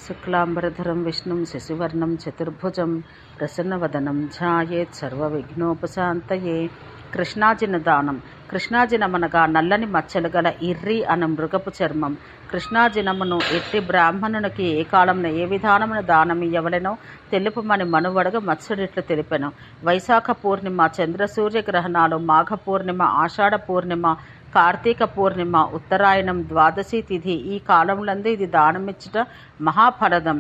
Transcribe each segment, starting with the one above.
శుక్లాంబరధరం విష్ణుం శశివర్ణం చతుర్భుజం ప్రసన్నవదనం ధ్యాయేత్ సర్వవిఘ్నోపశాంతయే. కృష్ణాజిన దానం. కృష్ణాజినమనగా నల్లని మచ్చలు గల ఇర్రి అను మృగపు చర్మం. కృష్ణాజినమును ఎట్టి బ్రాహ్మణునికి ఏ కాలమున ఏ విధానమున దానమియ్యవలెనో తెలుపుమని మనువడగ మత్స్యుడిట్లు తెలిపెను. వైశాఖ పూర్ణిమ, చంద్రసూర్య గ్రహణాలు, మాఘ పూర్ణిమ, ఆషాఢ పూర్ణిమ, కార్తీక పూర్ణిమ, ఉత్తరాయణం, ద్వాదశి తిథి ఈ కాలములందు ఇది దానమిచ్చుట మహాఫలదం.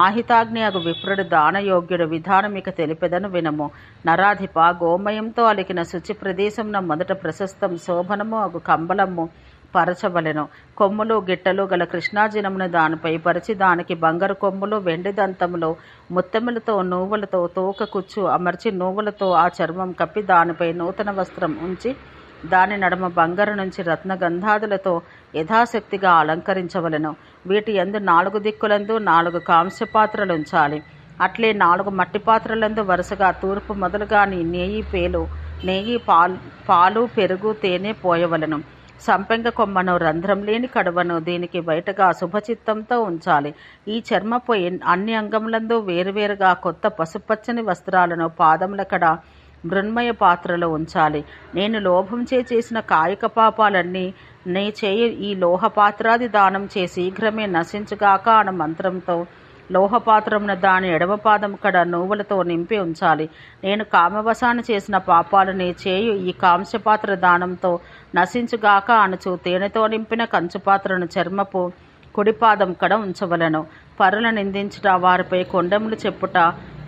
ఆహితాగ్నియగు విప్రుడు దానయోగ్యుడు విధానమిక తెలిపెదను వినము. నరాధిప, గోమయంతో అలికిన శుచి ప్రదేశమున మొదట ప్రశస్తం శోభనము అగు కంబలము పరచవలెను. కొమ్ములు గిట్టలు గల కృష్ణాజినమును దానిపై పరిచి దానికి బంగారు కొమ్ములు, వెండి దంతములు, ముత్తెములతో నూవులతో తోక కుచ్చు అమర్చి నూవులతో ఆ చర్మం కప్పి దానిపై నూతన వస్త్రం ఉంచి దాని నడమ బంగారు నుంచి రత్నగంధాదులతో యథాశక్తిగా అలంకరించవలెను. వీటి యందు 4 దిక్కులందు 4 కాంస్య పాత్రలుంచాలి. అట్లే 4 మట్టి పాత్రలందు వరుసగా తూర్పు మొదలుగా నెయ్యి, పాలు, పెరుగు, తేనె పోయవలెను. సంపెంగ కొమ్మను, రంధ్రం లేని కడువను దీనికి బయటగా శుభచిత్తంతో ఉంచాలి. ఈ చర్మపు అన్ని అంగములందు వేరువేరుగా కొత్త పసుపచ్చని వస్త్రాలను పాదముల కడ మృన్మయ పాత్రలో ఉంచాలి. నేను లోభంచే చేసిన కాయిక పాపాలన్నీ నే చేయ ఈ లోహపాత్రాది దానం చే శీఘ్రమే నశించుగాక అన్న మంత్రంతో లోహపాత్రమున దాని ఎడమ పాదం కడ నువ్వులతో నింపి ఉంచాలి. నేను కామవశాన చేసిన పాపాలు నే చేయు ఈ కాంస్యపాత్ర దానంతో నశించుగాక అనుచు తేనెతో నింపిన కంచుపాత్రను చర్మపు కుడిపాదం కడ ఉంచవలను. పరుల నిందించుట, వారిపై కొండములు చెప్పుట,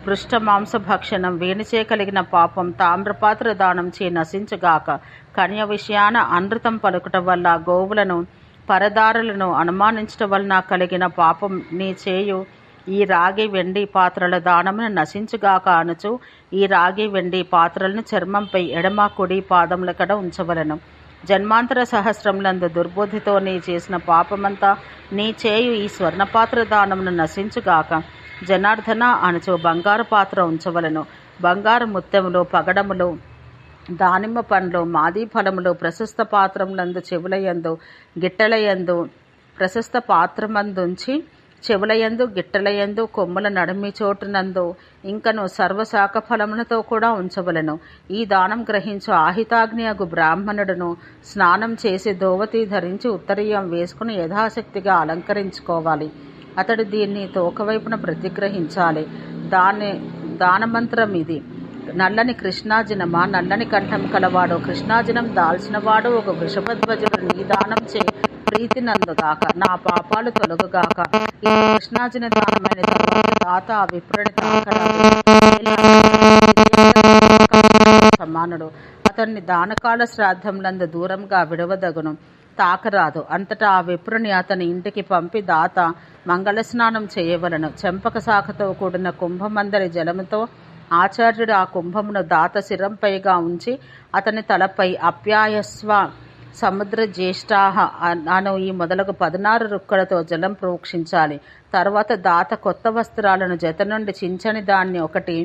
పృష్ఠ మాంస భక్షణం, వేణిచే కలిగిన పాపం తామ్రపాత్ర దానం చే నశించుగాక. కన్య విషయాన అనృతం పలుకుట వల్ల, గోవులను పరదారులను అనుమానించటం వలన కలిగిన పాపం నీ చేయు ఈ రాగి వెండి పాత్రల దానమును నశించుగాక అనుచు ఈ రాగి వెండి పాత్రలను చర్మంపై ఎడమ కుడి పాదముల కడ ఉంచవలను. జన్మాంతర సహస్రములందు దుర్బుద్ధితో నీ చేసిన పాపమంతా నీ చేయు ఈ స్వర్ణపాత్ర దానమును నశించుగాక. జనార్దన అనుచు బంగారు పాత్ర ఉంచవలను. బంగారు ముత్యములు, పగడములు, దానిమ్మ పండ్లు, మాది ఫలములు ప్రశస్త పాత్రములందు చెవులయందు గిట్టలయందు ప్రశస్త పాత్రమందుంచి చెవులయందు గిట్టలయందు కొమ్ముల నడిమి చోటునందు ఇంకను సర్వశాఖ ఫలములతో కూడా ఉంచవలను. ఈ దానం గ్రహించు ఆహితాగ్నియగు బ్రాహ్మణుడును స్నానం చేసి దోవతి ధరించి ఉత్తరీయం వేసుకుని యథాశక్తిగా అలంకరించుకోవాలి. అతడు దీన్ని తోకవైపున ప్రతిగ్రహించాలి. దానమంత్రం ఇది. నల్లని కృష్ణాజినమా, నల్లని కంఠం కలవాడు, కృష్ణాజినం దాల్చినవాడు ఒక వృషభధ్వజుడు నీ దానం చే ప్రీతి నందుగాక, నా పాపాలు తొలగుగాక. ఈ కృష్ణాజిన దానమైన తర్వాత దాత ఆ విప్రుని సమానుడు. అతన్ని దానకాల శ్రాద్ధములందు దూరంగా విడవదగును, తాకరాదు. అంతటా ఆ విప్రుని అతని ఇంటికి పంపి దాత మంగళ స్నానం చేయవలను. చెంపక శాఖతో కూడిన కుంభమందరి జలముతో ఆచార్యుడు ఆ కుంభమును దాత శిరంపైగా ఉంచి అతని తలపై అప్యాయస్వ సముద్ర జ్యేష్ఠాహ అను ఈ మొదలగు 16 రుక్కలతో జలం ప్రోక్షించాలి. తర్వాత దాత కొత్త వస్త్రాలను జత నుండి చించని దాన్ని ఒకటి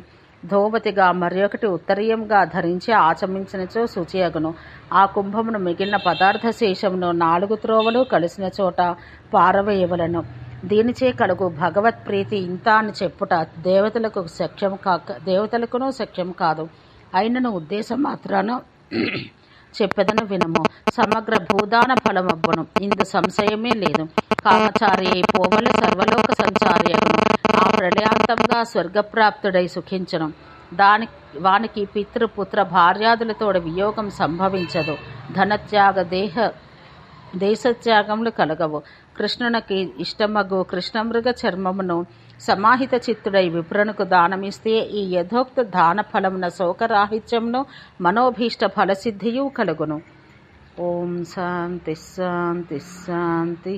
ధోవతిగా మరొకటి ఉత్తరీయంగా ధరించి ఆచమించినచో శుచియగును. ఆ కుంభమును మిగిలిన పదార్థ శేషమును 4 త్రోవలు కలిసిన చోట పారవేయవలను. దీనిచే కలుగు భగవత్ ప్రీతి ఇంత అని చెప్పుట దేవతలకును శక్యం కాదు. అయినను ఉద్దేశం మాత్రాన చెప్పెదను వినము. సమగ్ర భూదాన ఫలమబ్బును, ఇందు సంశయమే లేదు. కామచారి అయి పోవల సర్వలోక సంచారియగును. ఆ ప్రళయాంతంగా స్వర్గప్రాప్తుడై సుఖించను. వానికి పితృపుత్ర భార్యాదులతోడ వియోగం సంభవించదు. ధనత్యాగ దేశత్యాగములు కలగవు. కృష్ణునికి ఇష్టమగు కృష్ణమృగ చర్మమును సమాహిత చిత్తుడై విప్రునకు దానమిస్తే ఈ యథోక్త దాన ఫలమున శోకరాహిత్యమును మనోభీష్ట ఫలసిద్ధియు కలుగును. ఓం శాంతి శాంతి శాంతి.